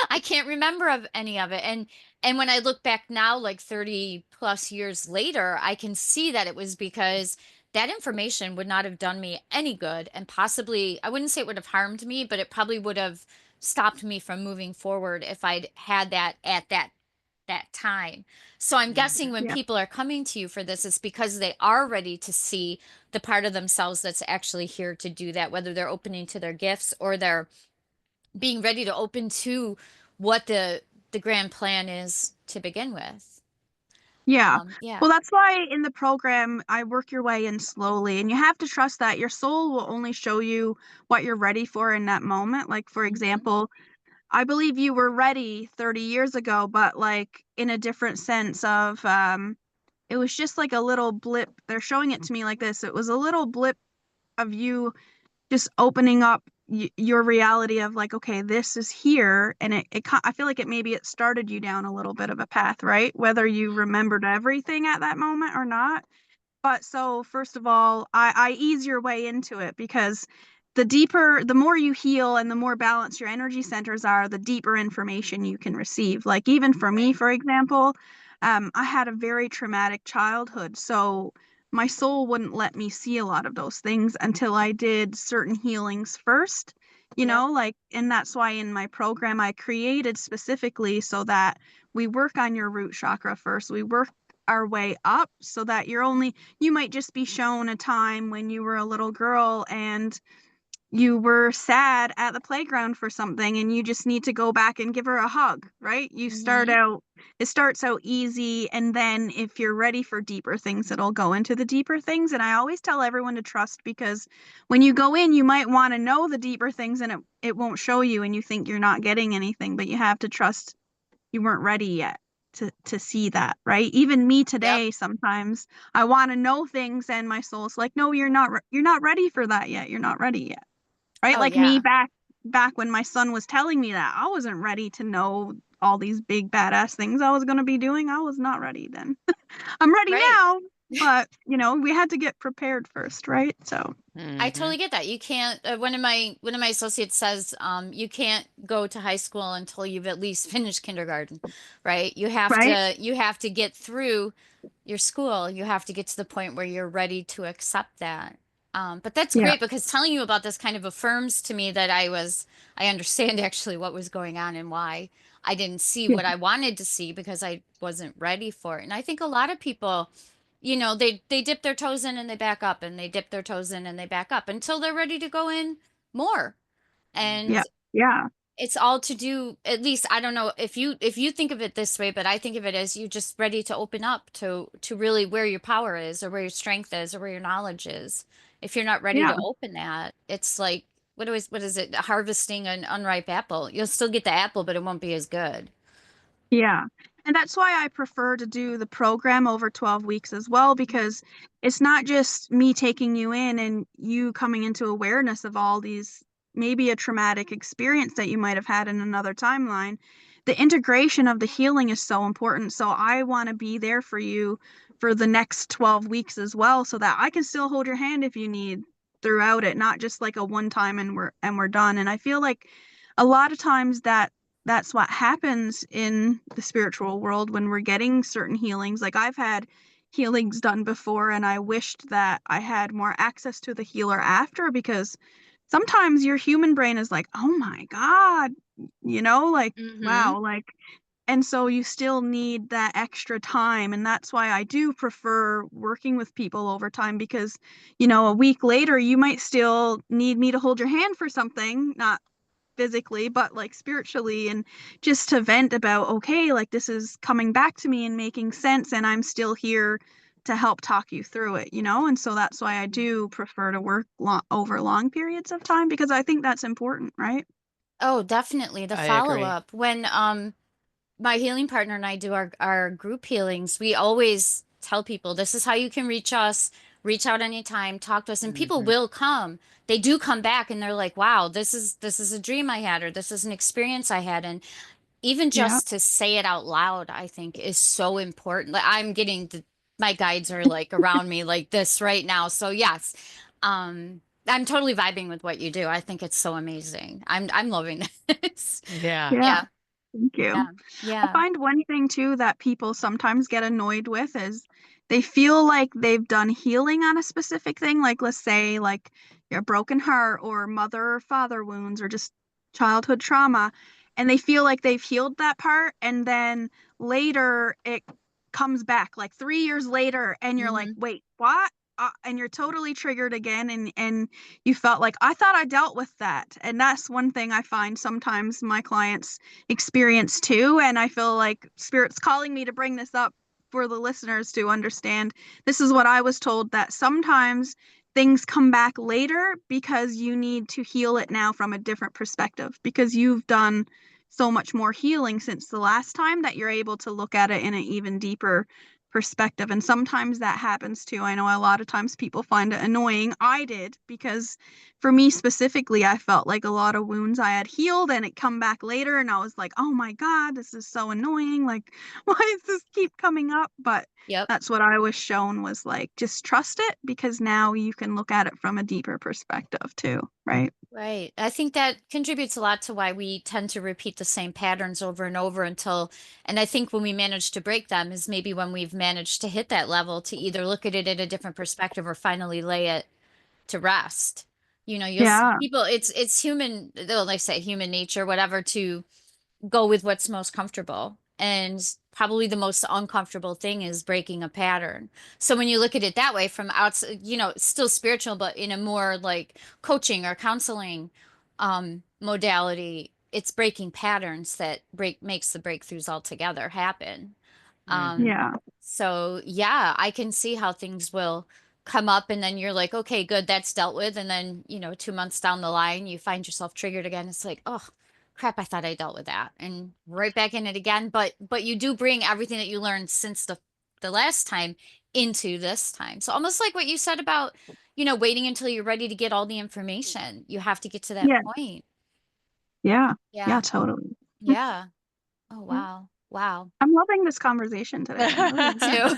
I can't remember of any of it. And when I look back now, like 30 plus years later, I can see that it was because that information would not have done me any good. And possibly, I wouldn't say it would have harmed me, but it probably would have stopped me from moving forward if I'd had that at that time. So I'm guessing Mhm. when Yeah. people are coming to you for this, it's because they are ready to see the part of themselves that's actually here to do that, whether they're opening to their gifts or they're being ready to open to what the grand plan is to begin with. Yeah. Yeah. Well, that's why in the program I work your way in slowly, and you have to trust that your soul will only show you what you're ready for in that moment. Like for Hmm. example, I believe you were ready 30 years ago, but like in a different sense of it was just like a little blip. They're showing it to me like this. It was a little blip of you just opening up your reality of like, okay, this is here, and I feel like it started you down a little bit of a path, right? Whether you remembered everything at that moment or not. But so first of all, I ease your way into it because the more you heal and the more balanced your energy centers are, the deeper information you can receive. Like even for me, Right. for example, I had a very traumatic childhood, so my soul wouldn't let me see a lot of those things until I did certain healings first. Yep. Like, and that's why in my program I created specifically so that we work on your root chakra first. We work our way up so that you might just be shown a time when you were a little girl and you were sad at the playground for something and you just need to go back and give her a hug, right? Hmm. It starts out easy, and then if you're ready for deeper things, it'll go into the deeper things. And I always tell everyone to trust because when you go in, you might want to know the deeper things and it won't show you and you think you're not getting anything, but you have to trust you weren't ready yet to see that, right? Even me Yep. today, sometimes I want to know things and my soul's like, no, you're not ready for that yet. You're not ready yet. Right? Oh, Like me yeah. back when my son was telling me that, I wasn't ready to know all these big badass things I was going to be doing. I was not ready then. I'm ready Right. now, but we had to get prepared first, right? So, I Mhm. totally get that. You can't, one of my associates says, you can't go to high school until you've at least finished kindergarten, right? right? You have to get through your school. You have to get to the point where you're ready to accept that. But that's Yeah. great because telling you about this kind of affirms to me that I understand actually what was going on and why I didn't see Yeah. what I wanted to see because I wasn't ready for it. And I think a lot of people, they dip their toes in and they back up and they dip their toes in and they back up until they're ready to go in more. Yeah. And Yeah. it's all to do, at least I don't know if you think of it this way, but I think of it as you just ready to open up to really where your power is or where your strength is or where your knowledge is. If you're not ready Yeah. to open that, it's like what is it, harvesting an unripe apple. You'll still get the apple, but it won't be as good. Yeah. And that's why I prefer to do the program over 12 weeks as well, because it's not just me taking you in and you coming into awareness of all these, maybe a traumatic experience that you might have had in another timeline. The integration of the healing is so important. So I want to be there for you for the next 12 weeks as well, so that I can still hold your hand if you need throughout it, not just like a one time and we're done. And I feel like a lot of times that's what happens in the spiritual world when we're getting certain healings. Like I've had healings done before, and I wished that I had more access to the healer after, because sometimes your human brain is like, oh my God, like, Mm-hmm. wow, like, and so you still need that extra time. And that's why I do prefer working with people over time, because, a week later, you might still need me to hold your hand for something, not physically, but like spiritually, and just to vent about, okay, like this is coming back to me and making sense, and I'm still here to help talk you through it. And so that's why I do prefer to work over long periods of time, because I think that's important, right? Oh, definitely the I agree. follow-up. When my healing partner and I do our group healings, we always tell people this is how you can reach us, reach out anytime, talk to us, and people Hmm. will come. They do come back and they're like, "Wow, this is a dream I had, or this is an experience I had." And even Yeah. just to say it out loud, I think is so important. Like I'm getting my guides are like around me like this right now. So yes, I'm totally vibing with what you do. I think it's so amazing. I'm loving this. Yeah. Yeah. Yeah, Thank yeah, you. I yeah. find one thing too that people sometimes get annoyed with is they feel like they've done healing on a specific thing. Like, let's say, like your broken heart or mother or father wounds or just childhood trauma. And they feel like they've healed that part. And then later it comes back, like 3 years later, and you're like, Hmm. wait, what? And you're totally triggered again. And you felt like, I thought I dealt with that. And that's one thing I find sometimes my clients experience too. And I feel like Spirit's calling me to bring this up for the listeners to understand. This is what I was told, that sometimes things come back later because you need to heal it now from a different perspective, because you've done so much more healing since the last time that you're able to look at it in an even deeper perspective. And sometimes that happens too. I know a lot of times people find it annoying. I did, because for me specifically, I felt like a lot of wounds I had healed and it come back later, and I was like, oh my God, this is so annoying. Like, why does this keep coming up? But Yep. that's what I was shown, was like, just trust it, because now you can look at it from a deeper perspective too, right? Right. I think that contributes a lot to why we tend to repeat the same patterns over and over and I think when we manage to break them is maybe when we've managed to hit that level to either look at it at a different perspective or finally lay it to rest. You'll see Yeah. people, it's human, they'll like say human nature, whatever, to go with what's most comfortable. And probably the most uncomfortable thing is breaking a pattern. So when you look at it that way from outside, still spiritual, but in a more like coaching or counseling modality, it's breaking patterns that makes the breakthroughs altogether happen. Um, Hmm. Yeah. so yeah, I can see how things will come up and then you're like, okay, good, that's dealt with. And then, 2 months down the line, you find yourself triggered again. It's like, oh crap, I thought I dealt with that. And right back in it again. But you do bring everything that you learned since the last time into this time. So almost like what you said about, waiting until you're ready to get all the information. You have to get to that Yeah. point. Yeah. Yeah, Yeah. totally. Yeah. Oh Yeah. wow. Wow. I'm loving this conversation today. I'm really enjoying Too.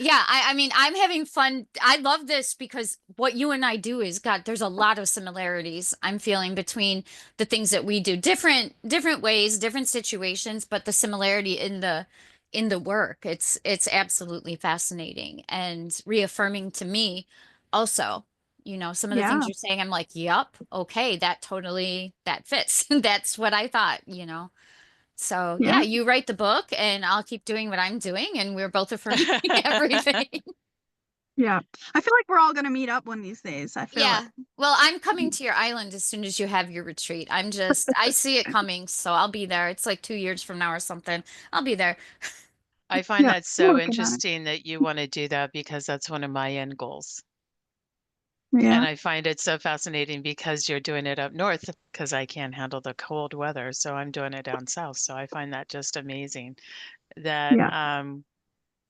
Yeah, I mean, I'm having fun. I love this because what you and I do is, God, there's a lot of similarities I'm feeling between the things that we do. Different ways, different situations, but the similarity in the work. It's absolutely fascinating and reaffirming to me also. You know, some of the Yeah. things you're saying, I'm like, yep, okay, that fits. That's what I thought, you know. So Yeah. yeah, you write the book and I'll keep doing what I'm doing and we're both affirming everything. Yeah. I feel like we're all gonna meet up one of these days. I feel it. Yeah. Well, I'm coming to your island as soon as you have your retreat. I see it coming, so I'll be there. It's like 2 years from now or something. I'll be there. I find Yeah. that I'm so working on it. interesting that you want to do that because that's one of my end goals. And Yeah. I find it so fascinating because you're doing it up north because I can't handle the cold weather. So I'm doing it down south. So I find that just amazing that Yeah.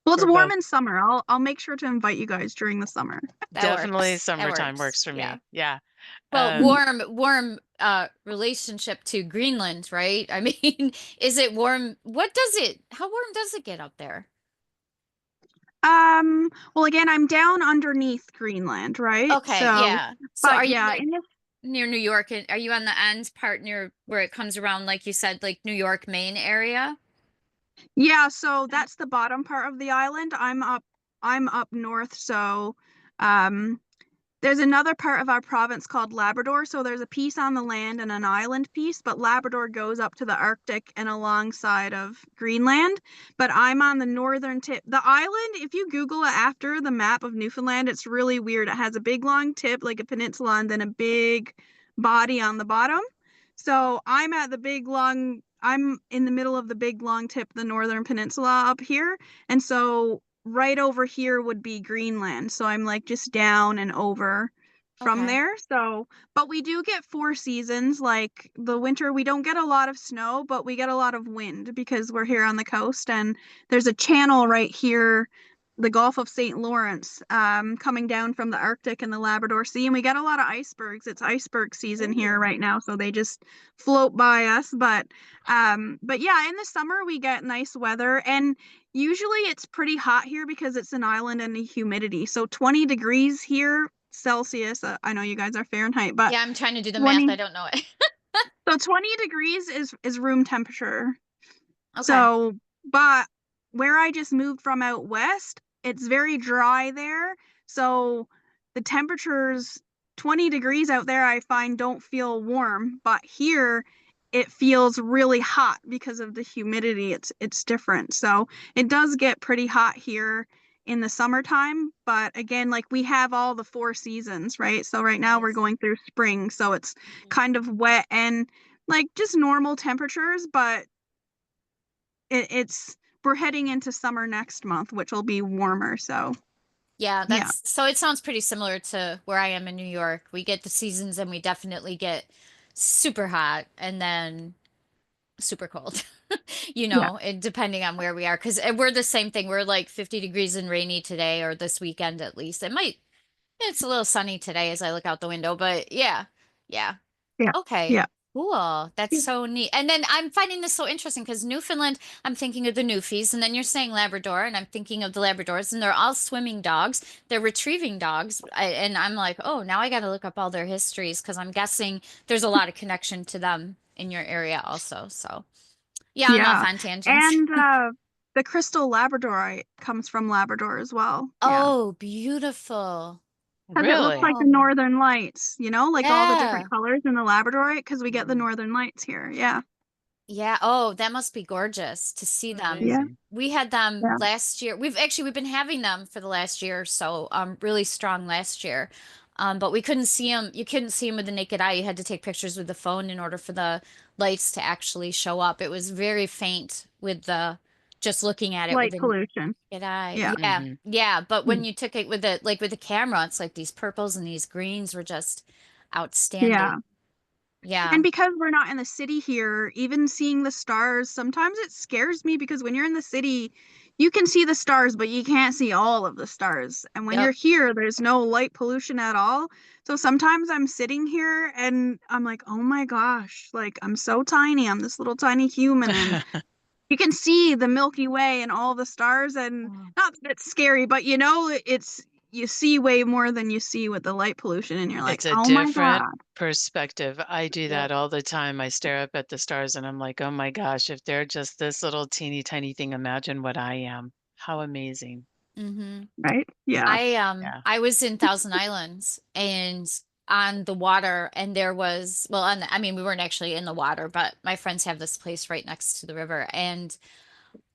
Well, it's we're warm both in summer. I'll make sure to invite you guys during the summer. That definitely works. That summertime works. works for Yeah. me. Yeah. Well, Um, warm relationship to Greenland, right? I mean, is it warm? How warm does it get up there? Well, again, I'm down underneath Greenland, right? Okay, So, yeah. So but are you yeah, like in this, near New York? Are you on the end part near where it comes around, like you said, like New York, Maine area? yeah, so Okay. that's the bottom part of the island. I'm up north, so um there's another part of our province called Labrador. So there's a piece on the land and an island piece, but Labrador goes up to the Arctic and alongside of Greenland. But I'm on the northern tip. The island, if you Google it after the map of Newfoundland, it's really weird. It has a big long tip, like a peninsula, and then a big body on the bottom. So I'm in the middle of the big long tip, the northern peninsula up here. And so right over here would be Greenland. So I'm like just down and over from Okay. there. So, but we do get 4 seasons. Like the winter, we don't get a lot of snow, but we get a lot of wind because we're here on the coast. And there's a channel right here, the Gulf of St. Lawrence, coming down from the Arctic and the Labrador Sea. And we get a lot of icebergs. It's iceberg season here ooh, right now. So they just float by us. But yeah, in the summer we get nice weather. And usually it's pretty hot here because it's an island and the humidity. So 20 degrees here Celsius. I know you guys are Fahrenheit, but Yeah, I'm trying to do the math. 20 I don't know it. so 20 degrees is room temperature. Okay. So, but where I just moved from out west, it's very dry there. So the temperatures 20 degrees out there I find don't feel warm, but here it feels really hot because of the humidity. It's different. So it does get pretty hot here in the summertime, but again, like we have all the 4 seasons, right? So right now we're Nice. going through spring, so it's Mhm. kind of wet and like just normal temperatures, but it's we're heading into summer next month, which will be warmer. So Yeah, yeah, that's so it sounds pretty similar to where I am in New York. We get the seasons and we definitely get super hot and then super cold. yeah, And depending on where we are, because we're the same thing. We're like 50 degrees and rainy today or this weekend at least. It's a little sunny today as I look out the window, but yeah, yeah. yeah, Okay, yeah, cool. That's yeah, so neat. And then I'm finding this so interesting because Newfoundland, I'm thinking of the Newfies, and then you're saying Labrador, and I'm thinking of the Labradors, and they're all swimming dogs. They're retrieving dogs. And I'm like, oh, now I got to look up all their histories because I'm guessing there's a lot of connection to them in your area also. So, yeah, I'm off yeah. on tangents. And the crystal labradorite comes from Labrador as well. Yeah. Oh, beautiful. Because it looks really? like the Oh, northern lights, like all the different yeah. colors in the labradorite, because we get the Mm, northern lights here. Yeah. Yeah. Oh, that must be gorgeous to see them. Yeah. amazing. We had them Yeah. last year. We've been having them for the last year or so. Really strong last year. But we couldn't see them. You couldn't see them with the naked eye. You had to take pictures with the phone in order for the lights to actually show up. It was very faint with the just looking at it with Light the pollution. naked eye. Yeah. Yeah. Hmm. Yeah. But Mm. when you took it with the camera, it's like these purples and these greens were just outstanding. Yeah. Yeah. And because we're not in the city here, even seeing the stars, sometimes it scares me because when you're in the city, you can see the stars, but you can't see all of the stars. And when you're Yep. here, there's no light pollution at all. So sometimes I'm sitting here and I'm like, oh my gosh, like I'm so tiny. I'm this little tiny human. And you can see the Milky Way and all the stars. And not that it's scary, but you see way more than you see with the light pollution. And you're like, It's a oh my different God. perspective. I do that Yep. all the time. I stare up at the stars and I'm like, oh my gosh, if they're just this little teeny tiny thing, imagine what I am. How amazing. Mm-hmm. right? Yeah. Yeah. I was in Thousand Islands and on the water, and there was, well, I mean, we weren't actually in the water, but my friends have this place right next to the river. And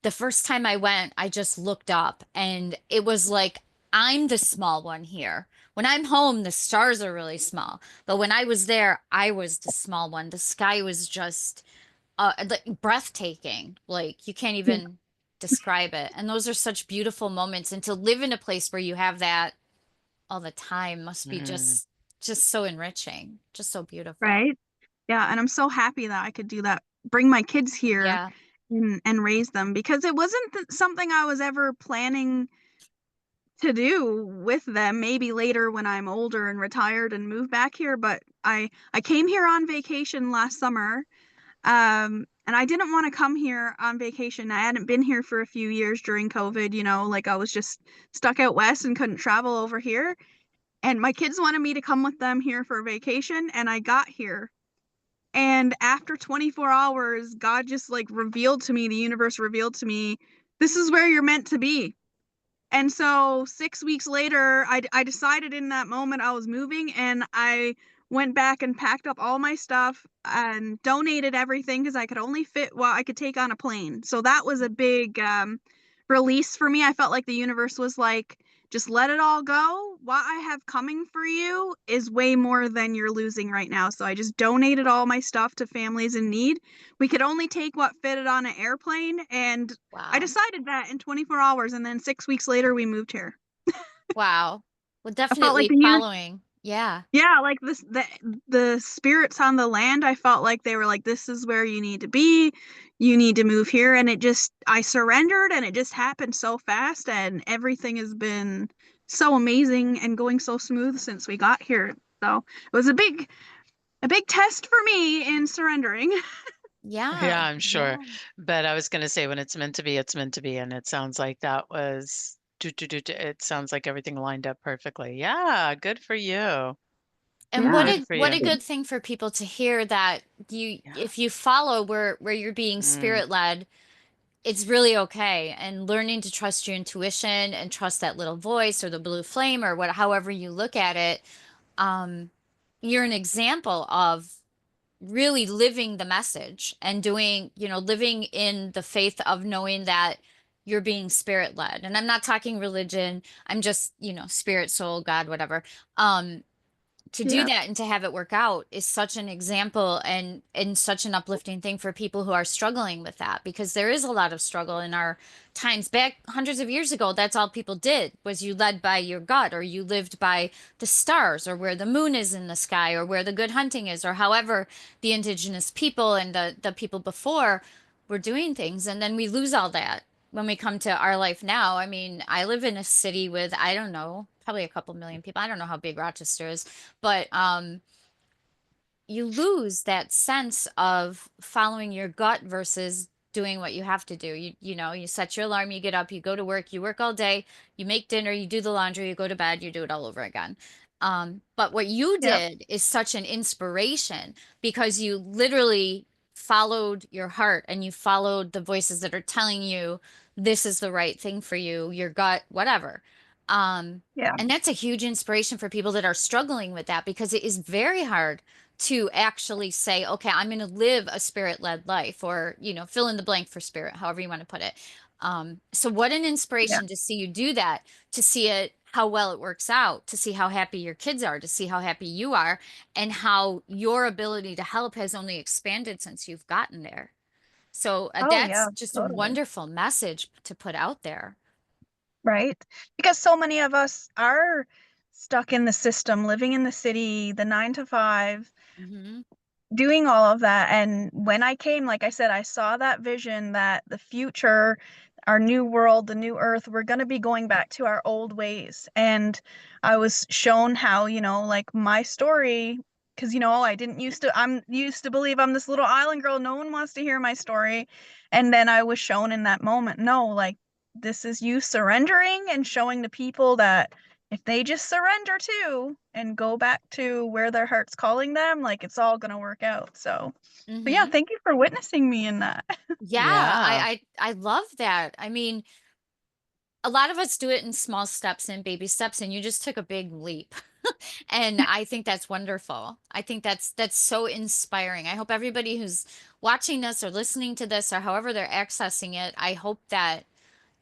the first time I went, I just looked up and it was like, I'm the small one here. When I'm home, the stars are really small. But when I was there, I was the small one. The sky was just like breathtaking. Like you can't Yeah. even describe it. And those are such beautiful moments. And to live in a place where you have that all the time must be Mm. just so enriching, just so beautiful. Right? Yeah, and I'm so happy that I could do that. Bring my kids here Yeah. and raise them because it wasn't something I was ever planning to do with them. Maybe later when I'm older and retired and move back here, but I came here on vacation last summer. And I didn't want to come here on vacation. I hadn't been here for a few years during COVID, like I was just stuck out west and couldn't travel over here. And my kids wanted me to come with them here for vacation, and I got here. And after 24 hours, God just like revealed to me, the universe revealed to me, this is where you're meant to be. And so 6 weeks later, I decided in that moment I was moving, and I went back and packed up all my stuff and donated everything because I could only fit what I could take on a plane. So that was a big release for me. I felt like the universe was like, just let it all go. What I have coming for you is way more than you're losing right now. So I just donated all my stuff to families in need. We could only take what fitted on an airplane, and I Wow. decided that in 24 hours, and then 6 weeks later, we moved here. Wow. Well, I felt like definitely the uni following. Yeah. yeah, like the spirits on the land, I felt like they were like, this is where you need to be. You need to move here. And I surrendered, and it just happened so fast, and everything has been so amazing and going so smooth since we got here. So it was a big test for me in surrendering. Yeah, Yeah. I'm sure. Yeah. But I was going to say when it's meant to be, it's meant to be. And it sounds like that was, it sounds like everything lined up perfectly. Yeah, good for you. And Yeah. Good for what you. a good thing for people to hear that Yeah. if you follow where you're being Mm, spirit led, it's really okay. And learning to trust your intuition and trust that little voice or the blue flame or what however you look at it, um, you're an example of really living the message and doing, living in the faith of knowing that you're being spirit led. And I'm not talking religion. I'm just, spirit, soul, God, whatever. Um, to do Yeah. that and to have it work out is such an example and such an uplifting thing for people who are struggling with that because there is a lot of struggle in our times back hundreds of years ago. That's all people did was you led by your gut or you lived by the stars or where the moon is in the sky or where the good hunting is or however the indigenous people and the people before were doing things, and then we lose all that when we come to our life now. I mean, I live in a city with, I don't know, probably a couple million people. I don't know how big Rochester is, but you lose that sense of following your gut versus doing what you have to do. You set your alarm, you get up, you go to work, you work all day, you make dinner, you do the laundry, you go to bed, you do it all over again. But what you Yeah. did is such an inspiration because you literally followed your heart and you followed the voices that are telling you this is the right thing for you, your gut, whatever. Yeah. And that's a huge inspiration for people that are struggling with that because it is very hard to actually say, okay, I'm going to live a spirit-led life or, fill in the blank for spirit, however you want to put it. So what an Yeah. inspiration to see you do that, to see it, how well it works out, to see how happy your kids are, to see how happy you are, and how your ability to help has only expanded since you've gotten there. So Oh, yeah, that's just a totally. wonderful message to put out there. Right? Because so many of us are stuck in the system, living in the city, the 9 to 5, Hmm. doing all of that. And when I came, like I said, I saw that vision that the future, our new world, the new earth, we're going to be going back to our old ways. And I was shown how, like my story, because, I'm used to believe I'm this little island girl. No one wants to hear my story. And then I was shown in that moment, no, like this is you surrendering and showing the people that if they just surrender too and go back to where their heart's calling them, like it's all gonna work out. So, but yeah, Hmm. thank you for witnessing me in that. Yeah, yeah. I love that. I mean, a lot of us do it in small steps and baby steps, and you just took a big leap. And I think that's wonderful. I think that's so inspiring. I hope everybody who's watching this or listening to this or however they're accessing it, I hope that,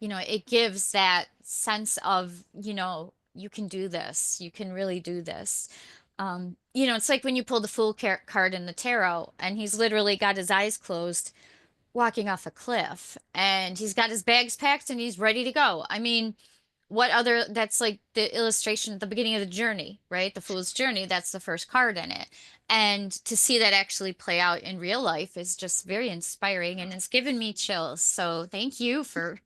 it gives that sense of, you can do this. You can really do this. It's like when you pull the fool card in the tarot and he's literally got his eyes closed walking off a cliff and he's got his bags packed and he's ready to go. I mean, that's like the illustration at the beginning of the journey, right? The Fool's Journey, that's the first card in it. And to see that actually play out in real life is just very inspiring and it's given me chills. So thank you for,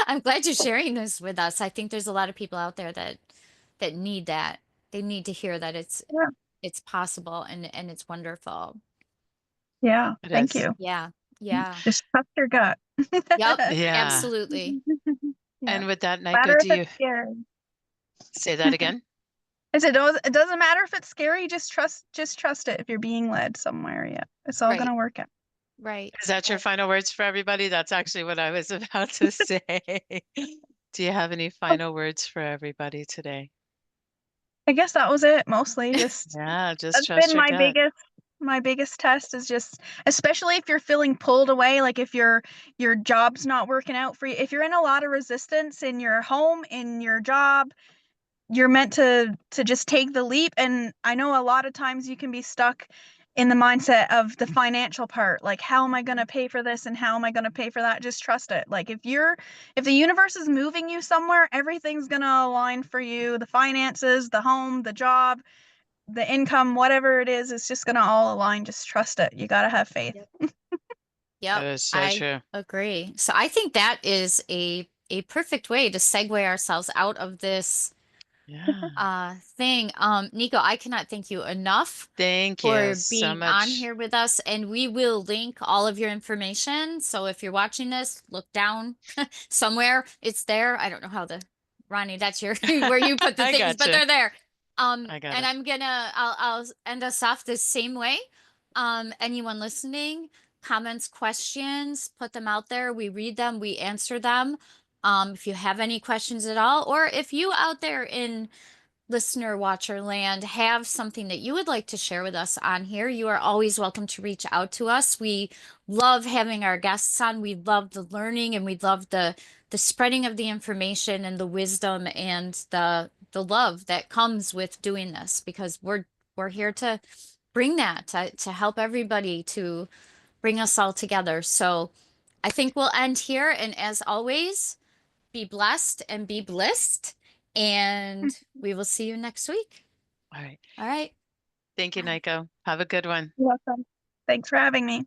I'm glad you're sharing this with us. I think there's a lot of people out there that need that. They need to hear that Yeah. it's possible and it's wonderful. Yeah. It Thank is. you. Yeah. Yeah. Just trust your gut. Yep. Yeah. Absolutely. Yeah. And with that, Nyko, Matter if do you it's scary. say that again? I said, it doesn't matter if it's scary. Just trust it. If you're being led somewhere, yeah, it's all Right. gonna work out. Right. Is that your final words for everybody? That's actually what I was about to say. Do you have any final words for everybody today? I guess that was it. Mostly, just Yeah, just that's trust been your gut. my biggest test is just, especially if you're feeling pulled away, like if your job's not working out for you, if you're in a lot of resistance in your home, in your job, you're meant to just take the leap. And I know a lot of times you can be stuck in the mindset of the financial part, like how am I going to pay for this and how am I going to pay for that? Just trust it. Like if the universe is moving you somewhere, everything's going to align for you. The finances, the home, the job, the income, whatever it is, it's just going to all align. Just trust it. You got to have faith. Yep. That Yep, is so I true. agree. So I think that is a perfect way to segue ourselves out of this Yeah. thing. Nyko, I cannot thank you enough Thank you for so being on much. here with us, and we will link all of your information. So if you're watching this, look down somewhere. It's there. I don't know how Ronnie, that's your where you put the I things, but gotcha. they're there. I got And it. I'll end us off the same way. Anyone listening, comments, questions, put them out there. We read them, we answer them. If you have any questions at all, or if you out there in listener watcher land have something that you would like to share with us on here, you are always welcome to reach out to us. We love having our guests on. We love the learning and we love the spreading of the information and the wisdom and the love that comes with doing this, because we're here to bring that to help everybody, to bring us all together. So I think we'll end here, and as always, be blessed and be blissed. And we will see you next week. All right. All right. Thank you, Bye. Nyko. Have a good one. You're welcome. Thanks for having me.